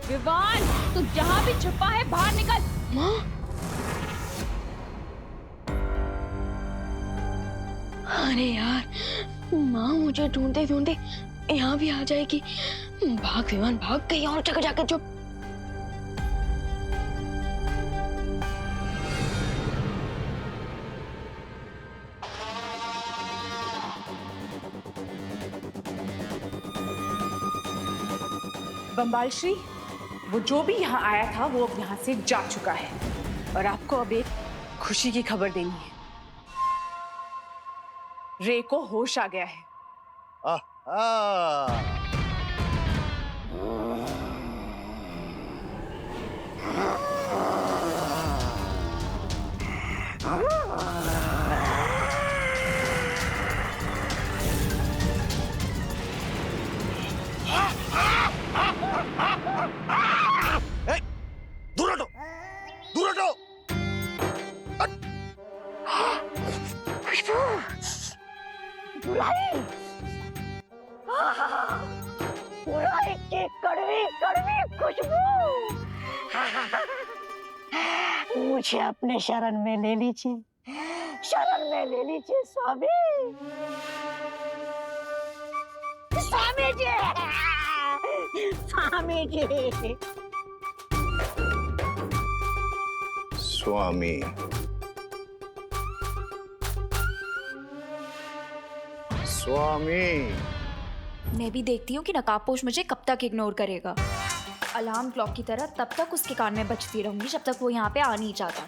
विवान, तू जहाँ भी छुपा है बाहर निकल। माँ, अरे यार, माँ मुझे ढूंढते ढूंढते यहाँ भी आ जाएगी। भाग विवान भाग, कहीं और जगह जाकर चुप। बम्बाल श्री, वो जो भी यहाँ आया था वो अब यहाँ से जा चुका है और आपको अब एक खुशी की खबर देनी है। रे को होश आ गया है। दूर हटो, दूर हटो। खुशबू, बुराई, बुराई की कड़वी कड़वी खुशबू। मुझे अपने शरण में ले लीजिए, शरण में ले लीजिए स्वामी। स्वामी जी, स्वामी जी। स्वामी, स्वामी। मैं भी देखती हूँ कि नकाबपोश मुझे कब तक इग्नोर करेगा। अलार्म क्लॉक की तरह तब तक उसके कान में बजती रहूंगी जब तक वो यहाँ पे आ नहीं जाता।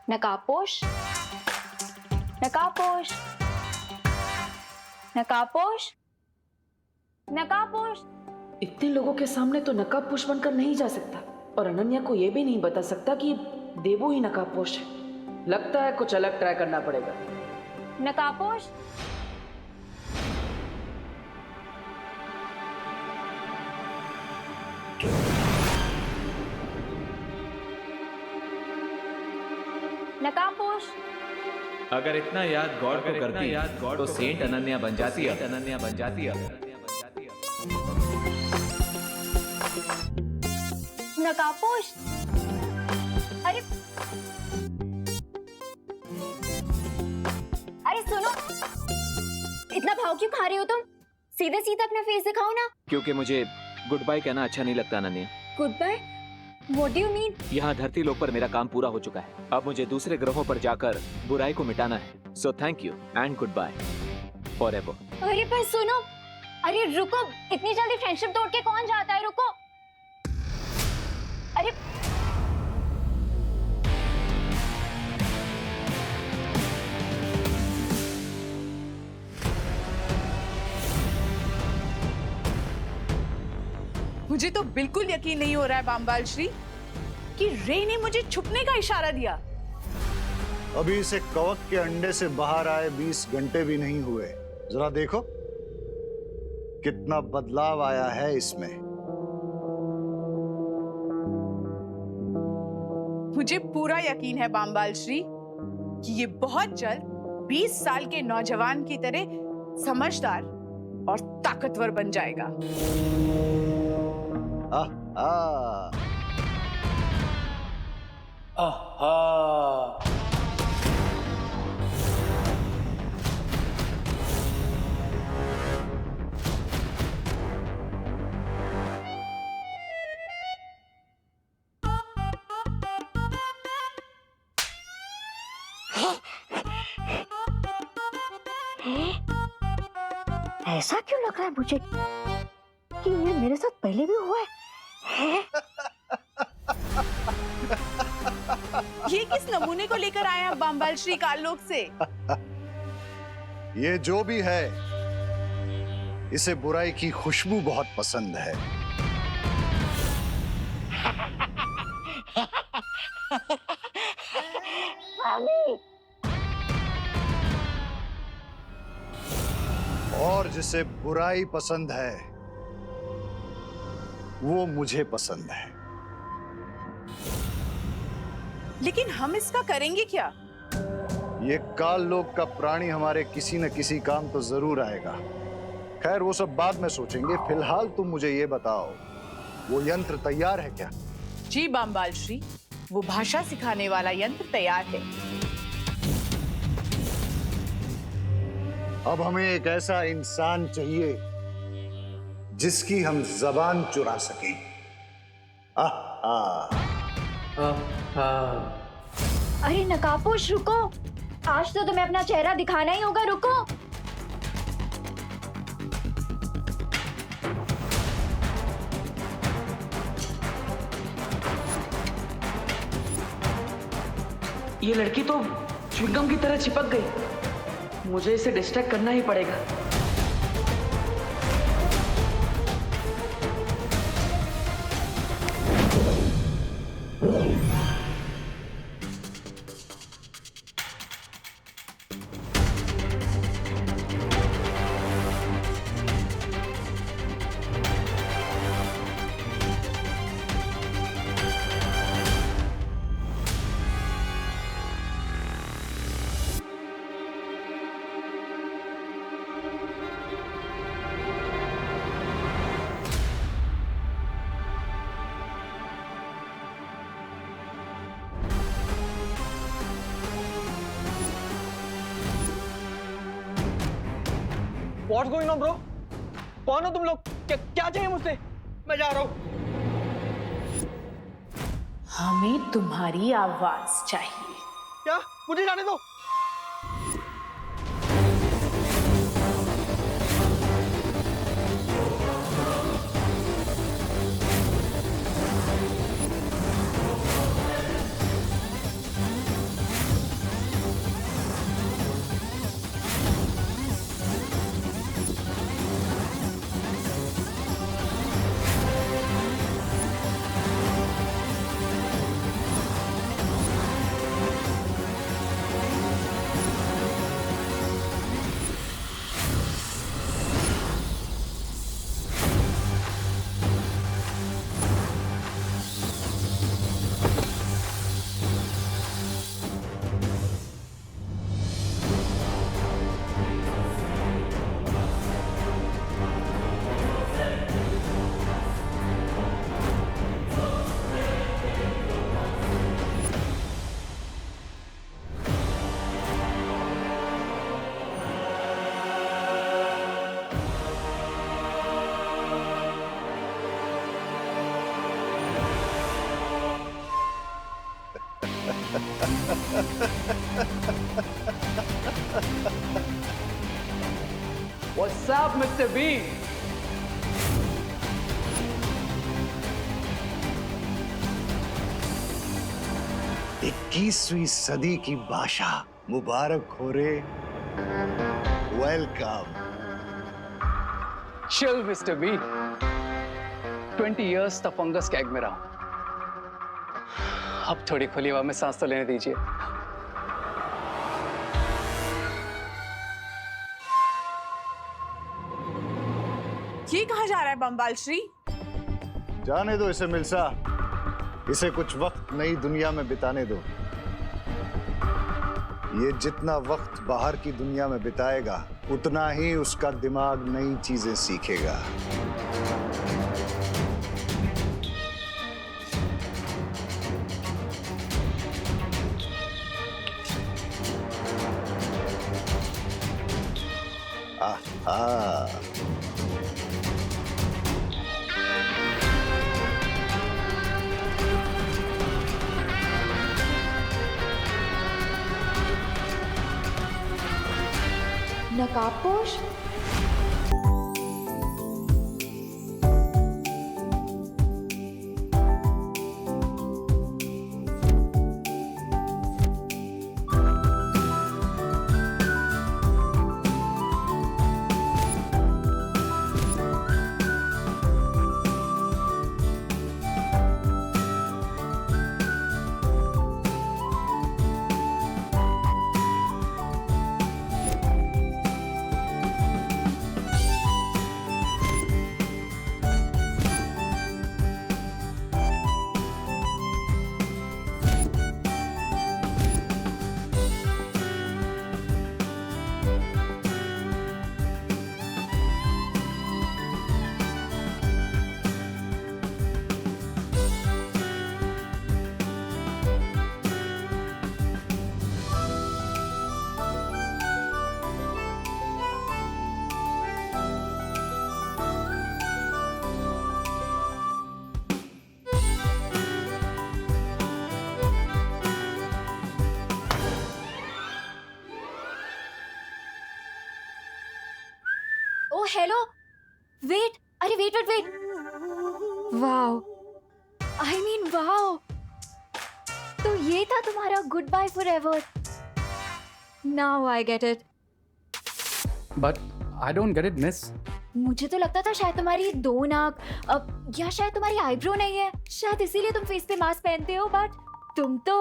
नकाबपोश, नकाबपोश, नकाबपोश, नकाबपोश। इतने लोगों के सामने तो नकाबपोश बनकर नहीं जा सकता और अनन्या को यह भी नहीं बता सकता कि देवू ही नकाबपोश है। लगता है कुछ अलग ट्राई करना पड़ेगा। नकाबपोश, नकाबपोश। अगर इतना याद गॉड को करती तो सेंट अनन्या बन जाती है। अनन्या बन जाती है। नकाबपोश, अरे अरे सुनो, इतना भाव क्यों खा रहे हो तुम? सीधे सीधे अपना फेस दिखाओ ना। क्योंकि मुझे गुड बाय कहना अच्छा नहीं लगता Ananya. Good bye? What do you mean? यहाँ धरती लोक पर मेरा काम पूरा हो चुका है। अब मुझे दूसरे ग्रहों पर जाकर बुराई को मिटाना है। So thank you and good bye forever. अरे पर सुनो, अरे रुको, इतनी जल्दी फ्रेंडशिप तोड़ के कौन जाता है? रुको, अरे मुझे तो बिल्कुल यकीन नहीं हो रहा है बाम्बाल श्री कि रे ने मुझे छुपने का इशारा दिया। अभी इसे कवक के अंडे से बाहर आए 20 घंटे भी नहीं हुए। जरा देखो कितना बदलाव आया है इसमें। मुझे पूरा यकीन है बाम्बाल श्री कि ये बहुत जल्द 20 साल के नौजवान की तरह समझदार और ताकतवर बन जाएगा। ऐसा क्यों लग रहा है मुझे कि ये मेरे साथ पहले भी हुआ है? ये किस नमूने को लेकर आए हैं बाम्बाल श्री काललोक से? ये जो भी है, इसे बुराई की खुशबू बहुत पसंद है। और जिसे बुराई पसंद है वो मुझे पसंद है। लेकिन हम इसका करेंगे क्या? ये काल लोक का प्राणी हमारे किसी न किसी काम तो जरूर आएगा। खैर वो सब बाद में सोचेंगे, फिलहाल तुम मुझे ये बताओ, वो यंत्र तैयार है क्या? जी बामबाल श्री, वो भाषा सिखाने वाला यंत्र तैयार है। अब हमें एक ऐसा इंसान चाहिए जिसकी हम जबान चुरा सकें। अरे नकाबपोश रुको, आज तो तुम्हें अपना चेहरा दिखाना ही होगा, रुको। ये लड़की तो च्युइंगम की तरह चिपक गई। मुझे इसे डिस्ट्रैक्ट करना ही पड़ेगा। What's going on, bro? कौन हो तुम लोग? क्या चाहिए मुझसे? मैं जा रहा हूँ। हमें तुम्हारी आवाज चाहिए। क्या? मुझे जाने दो। What's up, Mr. B? 21वीं सदी की भाषा मुबारक हो रे। Welcome. Chill, Mr. B. 20 years तक फंगस कैग में रहा। अब थोड़ी खुली हवा में सांस तो लेने दीजिए। ये कहाँ जा रहा है बम्बाल श्री? जाने दो इसे मिल्सा, इसे कुछ वक्त नई दुनिया में बिताने दो। ये जितना वक्त बाहर की दुनिया में बिताएगा उतना ही उसका दिमाग नई चीजें सीखेगा। आहा। नकाबपोश, हेलो वेट, अरे wait wait wait, wow, I mean wow, तो ये था तुम्हारा good bye for ever. Now I get it. But I don't get it, miss. मुझे तो लगता था शायद तुम्हारी दो नाक, या शायद तुम्हारी आईब्रो नहीं है, शायद इसीलिए तुम फेस पे मास्क पहनते हो, बट तुम तो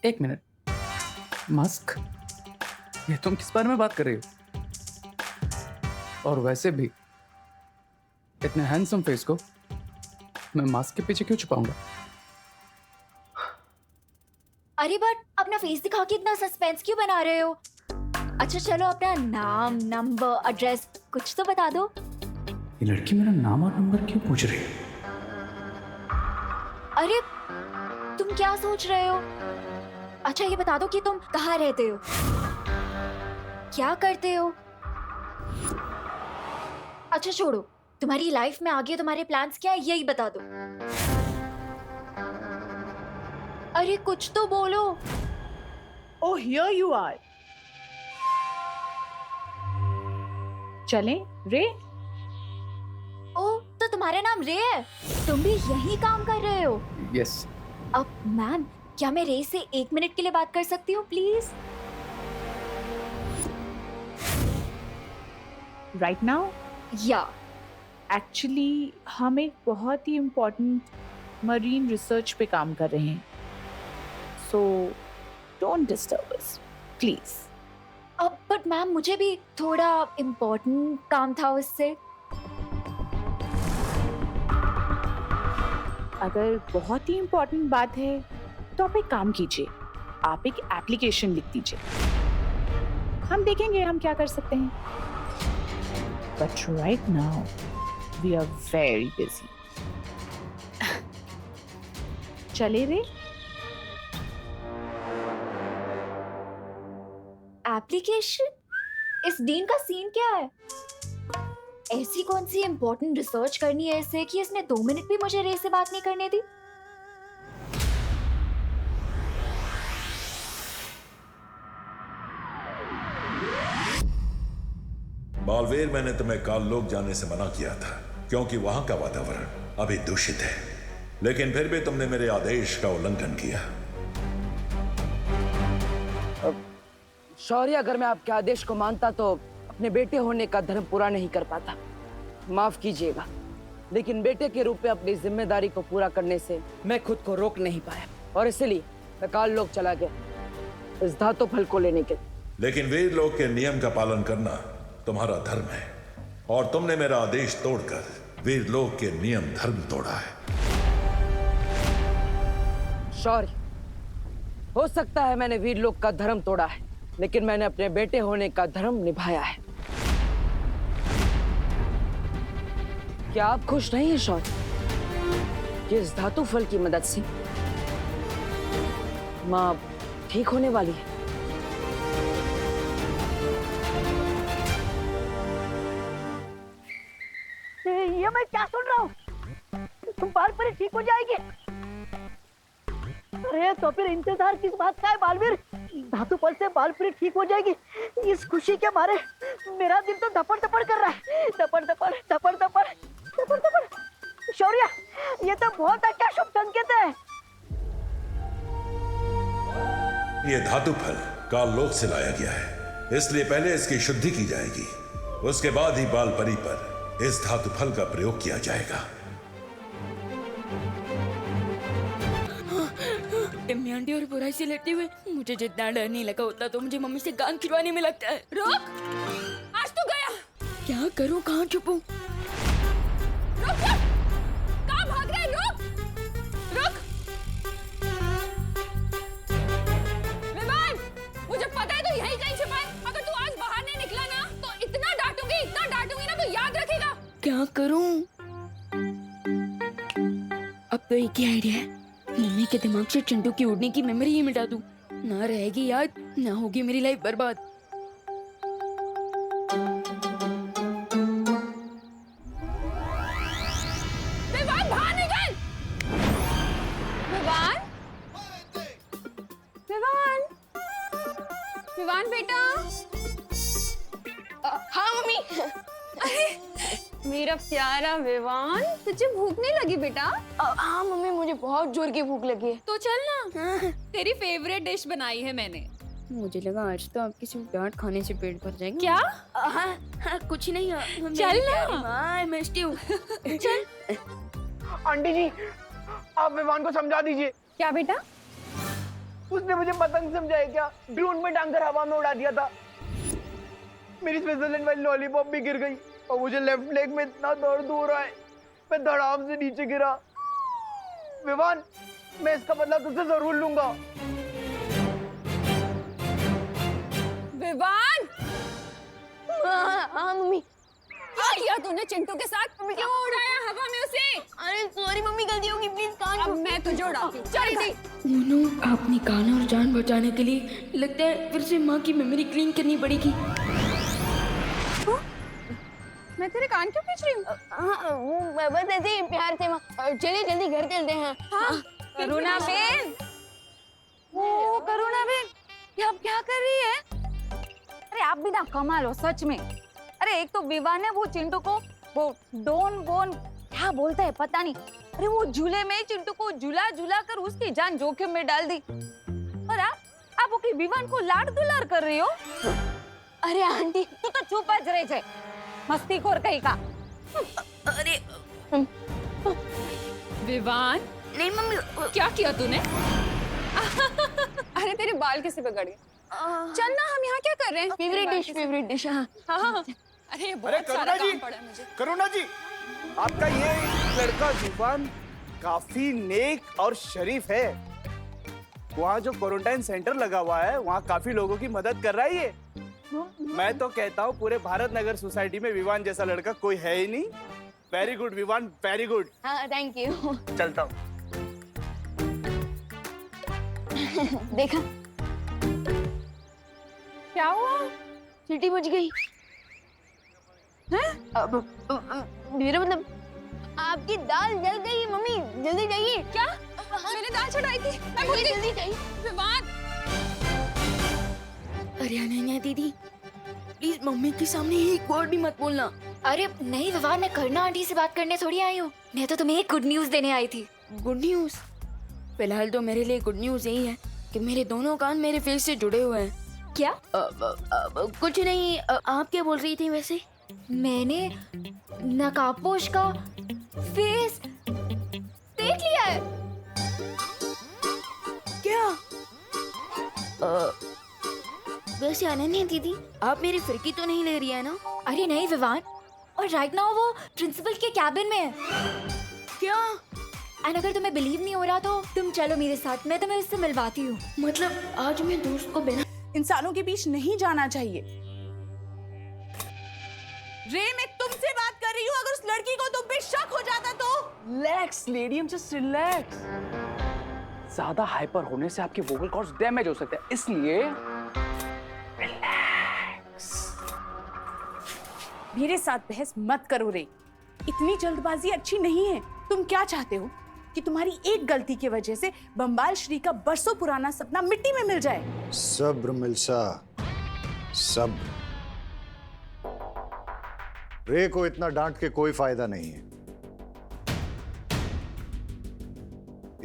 एक मिनट, मस्क? ये तुम किस बारे में बात कर रही हो? और वैसे भी इतने हैंडसम फेस को मैं मास्क के पीछे क्यों छुपाऊंगा? अरे बट अपना फेस दिखा के इतना सस्पेंस क्यों बना रहे हो? अच्छा चलो अपना नाम, नंबर, एड्रेस कुछ तो बता दो। ये लड़की मेरा नाम और नंबर क्यों पूछ रही है? अरे तुम क्या सोच रहे हो? अच्छा ये बता दो कि तुम कहाँ रहते हो, क्या करते हो? अच्छा छोड़ो, तुम्हारी लाइफ में आगे तुम्हारे प्लान्स क्या है यही बता दो। अरे कुछ तो बोलो। Oh, here you are. चलें रे? ओ तो तुम्हारा नाम रे है, तुम भी यही काम कर रहे हो? यस। अब मैम क्या मैं रे से 1 मिनट के लिए बात कर सकती हूँ प्लीज? Right now? या एक्चुअली हम एक बहुत ही इम्पोर्टेंट मरीन रिसर्च पे काम कर रहे हैं, so don't disturb us please. अब बट मैम मुझे भी थोड़ा इम्पोर्टेंट काम था उससे। अगर बहुत ही इम्पोर्टेंट बात है तो आप एक काम कीजिए, आप एक एप्लीकेशन लिख दीजिए, हम देखेंगे हम क्या कर सकते हैं। But right now we are very busy. चले रे? एप्लीकेशन? इस डीन का सीन क्या है? ऐसी कौन सी इम्पोर्टेंट रिसर्च करनी है इसे कि इसने 2 मिनट भी मुझे रे से बात नहीं करने दी? बालवीर, मैंने तुम्हें काललोक जाने से मना किया था क्योंकि वहां का वातावरण अभी दूषित है, लेकिन फिर भी तुमने मेरे आदेश का उल्लंघन किया। शौर्य, अगर मैं आपके आदेश को मानता तो अपने बेटे होने का धर्म पूरा नहीं कर पाता। माफ कीजिएगा, लेकिन बेटे के रूप में अपनी जिम्मेदारी को पूरा करने से मैं खुद को रोक नहीं पाया और इसलिए मैं काललोक चला गया इस धातु फल को लेने के। लेकिन वीर लोक के नियम का पालन करना तुम्हारा धर्म है और तुमने मेरा आदेश तोड़कर वीर लोक के नियम धर्म तोड़ा है। शौर्य, हो सकता है मैंने वीर लोक का धर्म तोड़ा है, लेकिन मैंने अपने बेटे होने का धर्म निभाया है। क्या आप खुश नहीं हैं शौर्य कि इस धातु फल की मदद से माँ ठीक होने वाली है? ये मैं क्या सुन रहा हूँ? तुम बालपरी ठीक हो जाएगी? अरे तो फिर इंतजार किस बात का है बालवीर? धातु फल से बालपरी ठीक हो जाएगी, इस खुशी के मारे मेरा दिल तो धपड़ धपड़ कर रहा है, धपड़ धपड़ धपड़ धपड़ धपड़ धपड़। शौर्य, ये तो बहुत अच्छा शुभ संकेत है। ये धातु फल काललोक से लाया गया है, इसलिए पहले इसकी शुद्धि की जाएगी, उसके बाद ही बालपरी पर इस धातु फल का प्रयोग किया जाएगा। टिम्मी आंटी और बुराई से लड़ते हुए मुझे जितना डर नहीं लगा उतना तो मुझे मम्मी से गान खिलवाने में लगता है। रुक, आज तो गया। क्या करूं, कहाँ छुपूं? रुक, कहाँ भाग रहा है? रुक, रुक। विवान, मुझे पता है तू यहीं कहीं छिपा है। अगर तू आज बाहर नहीं निकला ना तो इतना डांटूंगी ना तो याद रखेगा। क्या करूं? अब तो एक ही आइडिया है, मम्मी के दिमाग से चिंटू की उड़ने की मेमोरी ही मिटा दूं। ना रहेगी याद, ना होगी मेरी लाइफ बर्बाद। विवान, बाहर निकल! विवान! विवान! विवान बेटा। हाँ मम्मी। अरे मेरा प्यारा विवान, तुझे भूख नहीं लगी बेटा? हाँ मम्मी, मुझे बहुत जोर की भूख लगी है। तो चल ना, तेरी फेवरेट डिश बनाई है मैंने। मुझे लगा आज तो आपकी सिर्फ डांट खाने से पेट भर जाएगा। क्या? हाँ, कुछ नहीं। चल ना, मैं मिस्टी हूँ। चल। आंटी जी, आप विवान को समझा दीजिए। क्या बेटा? उसने मुझे पतंग समझाया क्या? ड्रोन में टांग कर हवा में उड़ा दिया था। मेरी स्विट्जरलैंड वाली लॉलीपॉप भी गिर गई और मुझे लेफ्ट लेग में इतना दर्द हो रहा है, मैं धड़ाम से नीचे गिरा। विवान, मैं इसका बदला तुझसे जरूर लूंगा। विवान! हाँ मम्मी। क्या किया तूने चिंटू के साथ? क्यों उड़ाया हवा में उसे? अरे सॉरी मम्मी, गलती होगी, प्लीज कान। अब मैं तुझे उड़ाती हूँ। चल गई। मोनू, अपनी कान और जान बचाने के लिए लगता है फिर से माँ की मेमोरी क्लीन करनी पड़ेगी। मैं तेरे कान क्यों खींच रही हूँ? बस ऐसे ही प्यार से। चलिए जल्दी घर चलते हैं। हाँ। करुणा बेन, ओ करुणा बेन, ये आप क्या कर रही है? अरे आप भी ना कमाल हो सच में। अरे एक तो विवान ने वो चिंटू को वो डोन बोन क्या बोलता है पता नहीं, अरे वो झूले में चिंटू को झूला झूला कर उसकी जान जोखिम में डाल दी। और आप ओके विवान को लाड दुलार कर रही हो। अरे आंटी तू तो चुप ज रही है, मस्तीखोर कहीं का। अरे विवान, नहीं मम्मी, क्या किया तूने? अरे तेरे बाल कैसे बिगड़ गए? चल ना, हम यहाँ क्या कर रहे हैं? Favourite dish. हाँ हाँ। अरे बहुत सारा काम पड़ा है मुझे। करुणा जी, आपका ये लड़का विवान काफी नेक और शरीफ है। वहाँ जो क्वारंटाइन सेंटर लगा हुआ है वहाँ काफी लोगों की मदद कर रहा है ये। मैं तो कहता हूँ पूरे भारत नगर सोसाइटी में विवान जैसा लड़का कोई है ही नहीं। Very good Vivaan, very good. हाँ थैंक यू। चलता हूँ। देखा क्या हुआ? सीटी बज गई। हैं? मेरा मतलब आपकी दाल जल गई मम्मी, जल्दी जाइए। क्या? मैंने दाल चढ़ाई थी, मैं भूल गई। जल्दी जाइए। विवान! अरे अनन्या दीदी, प्लीज मम्मी के सामने एक वर्ड भी मत बोलना। अरे नहीं विवान, मैं करुणा आंटी से बात करने थोड़ी आई हूँ, मैं तो तुम्हें एक गुड न्यूज देने आई थी। Good news? फिलहाल तो मेरे लिए गुड न्यूज यही है कि मेरे दोनों कान मेरे फेस से जुड़े हुए हैं। क्या? कुछ नहीं। आप क्या बोल रही थी वैसे? मैंने नकाबपोश का फेस देख लिया है। क्या? वैसे अनन्या दीदी, आप मेरी फिरकी तो नहीं ले रही है ना? अरे नहीं विवान, और राइट नाउ वो प्रिंसिपल के कैबिन में है। क्या? एंड अगर तुम्हें बिलीव नहीं हो रहा तो तुम चलो मेरे साथ, मैं तुम्हें उससे मिलवाती हूँ। मतलब आज मैं दोस्त को बिना इंसानों के बीच नहीं जाना चाहिए। रे, मैं तुमसे बात कर रही हूँ, अगर उस लड़की को तुम पे शक हो जाता तो? Relax lady, just relax. ज्यादा हाइपर होने से आपके वोकल कॉर्ड्स डैमेज हो सकते हैं, इसलिए रिलैक्स। मेरे साथ बहस मत करो रे, इतनी जल्दबाजी अच्छी नहीं है। तुम क्या चाहते हो कि तुम्हारी एक गलती की वजह से बंबाल श्री का बरसों पुराना सपना मिट्टी में मिल जाए? सब्र मिल्सा, सब्र। रे को इतना डांट के कोई फायदा नहीं है।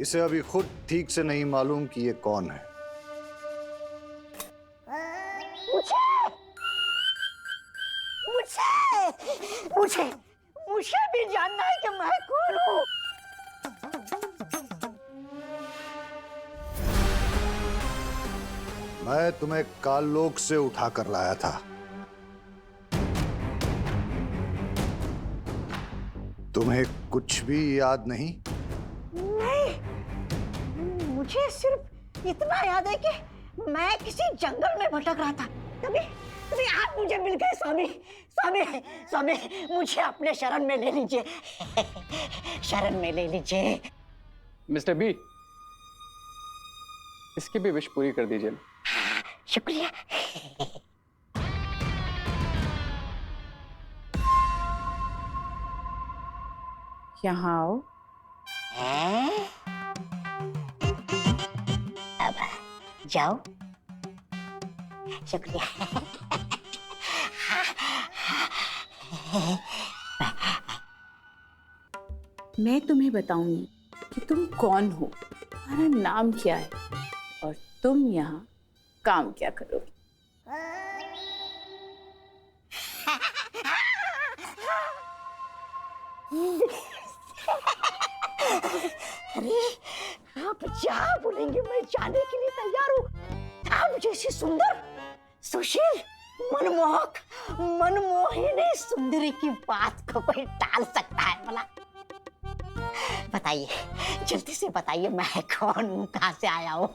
इसे अभी खुद ठीक से नहीं मालूम कि ये कौन है। मुझे भी जानना है कि मैं कौन हूँ। मैं तुम्हें काललोक से उठा कर लाया था। तुम्हें कुछ भी याद नहीं? नहीं, मुझे सिर्फ इतना याद है कि मैं किसी जंगल में भटक रहा था, तभी आप मुझे मिल गए। स्वामी, मुझे अपने शरण में ले लीजिए। शरण में ले लीजिए। मिस्टर बी, इसकी भी विश पूरी कर दीजिए। शुक्रिया। यहाँ आओ। अब जाओ। शुक्रिया। मैं तुम्हें बताऊंगी कि तुम कौन हो, तुम्हारा नाम क्या है और तुम यहाँ काम क्या करोगे। अरे आप जहाँ बोलेंगे मैं जाने के लिए तैयार हूँ। आप जैसी सुंदर, सुशील, मनमोहक, मनमोहिनी सुंदरी की बात को कोई टाल सकता है भला? बताइए, जल्दी से बताइए, मैं कौन हूँ, कहाँ से आया हूँ?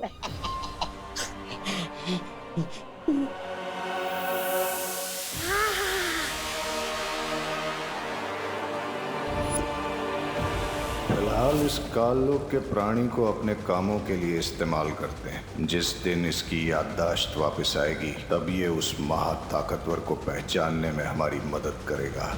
फिलहाल इस काललोक के प्राणी को अपने कामों के लिए इस्तेमाल करते हैं। जिस दिन इसकी याददाश्त वापस आएगी तब ये उस महाताकतवर को पहचानने में हमारी मदद करेगा।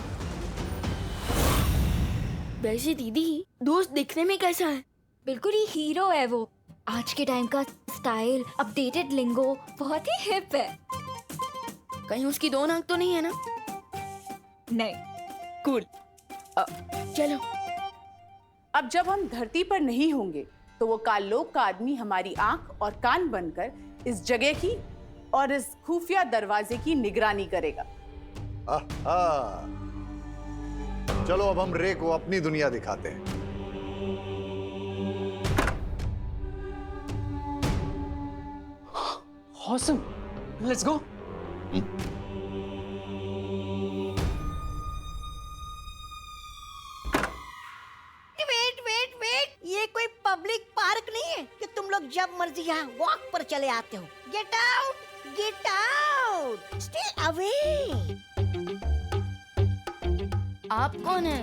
वैसे दीदी, दोस्त दिखने में कैसा है? बिल्कुल ही हीरो है वो। आज के टाइम का स्टाइल, अपडेटेड लिंगो, बहुत ही हिप है। कहीं उसकी 2 नाक तो नहीं है ना? नहीं। कूल। चलो। अब जब हम धरती पर नहीं होंगे तो वो काललोक का आदमी हमारी आंख और कान बनकर इस जगह की और इस खुफिया दरवाजे की निगरानी करेगा। आहा। चलो अब हम रे को अपनी दुनिया दिखाते हैं। Awesome. Let's go. वेट, ये कोई पब्लिक पार्क नहीं है कि तुम लोग जब मर्जी यहाँ वॉक पर चले आते हो। Get out, stay away. आप कौन है?